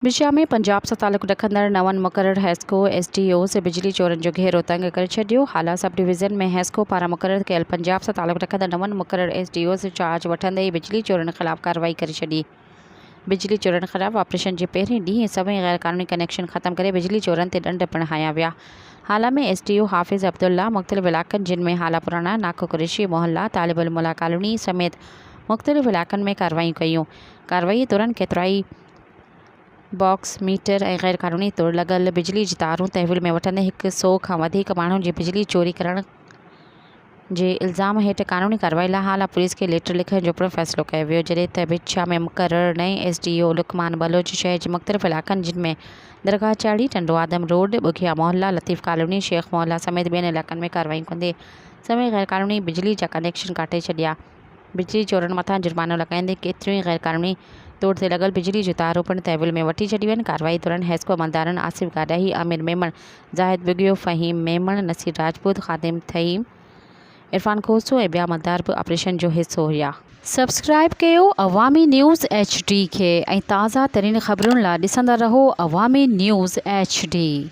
विषया में पंजाब सां तालुक़ रखंदड़ नवन मुक़रर हैस्को SDO से बिजली चोरनि जो घेरो तंग करे छॾियो। हाला सब डिवीज़न में हैस्को पारां मुक़रर कयल पंजाब सां तालुक़ रखंदड़ नवन मुक़रर SDO से चार्ज वठंदे ई बिजली चोरनि ख़िलाफ़ कार्रवाई करे छॾी। बिजली चोरनि ख़िलाफ़ ऑपरेशन जे पहिरें ॾींहुं सभई गैर क़ानूनी कनेक्शन ख़त्म करे बिजली चोरनि ते ॾंड पिणु हया विया। हाला में SDO हाफ़िज़ अब्दुल्ला मुख़्तलिफ़ इलाक़नि जिन में हाला पुराणा, नाको कुरैशी मोहल्ला, तालिब उल मुला कॉलोनी समेत मुख़्तलिफ़ इलाक़नि में कार्रवाई कयूं। कार्रवाई दौरान केतिराई बॉक्स, मीटर ऐं गैर क़ानूनी तौर लॻल बिजली जी तारूं तहवील में वठंदे 100 खां वधीक माण्हुनि जी बिजली चोरी करण जे इल्ज़ाम हेठि क़ानूनी कार्रवाई लाइ हाला पुलिस खे लेटर लिखण जो पिणु फ़ैसिलो कयो वियो, जॾहिं त विछा में मुक़रर नएं SDO लुकमान बलोच शहर जे मुख़्तलिफ़ इलाक़नि जिन में दरगाह चाढ़ी, टंडो आदम रोड, बुघिया मोहल्ला, लतीफ़ कॉलोनी, शेख मोहल्ला समेत ॿियनि इलाक़नि में कार्रवाई कंदे सभई गैर क़ानूनी बिजली जा कनेक्शन काटे छॾिया। बिजली चोरनि मथां जुर्मानो लॻाईंदे केतिरियूं ई गैर क़ानूनी तौर ते लॻल बिजली जूं तारूं पिणु तहवील में वठी छॾियूं आहिनि। कार्रवाई दौरान हैस्को अमलदारनि आसिफ़ गाॾाही, आमिर मेमण, ज़ाहिद बुगियो, फ़हीम मेमण, नसीर राजपूत, ख़ादिम थईम, इरफान खोसो ऐं ॿिया अमलदार बि ऑपरेशन जो हिसो हुआ। सब्सक्राइब कयो अवामी न्यूज़ HD खे ऐं ताज़ा तरीन ख़बरुनि लाइ ॾिसंदा रहो अवामी न्यूज़ HD।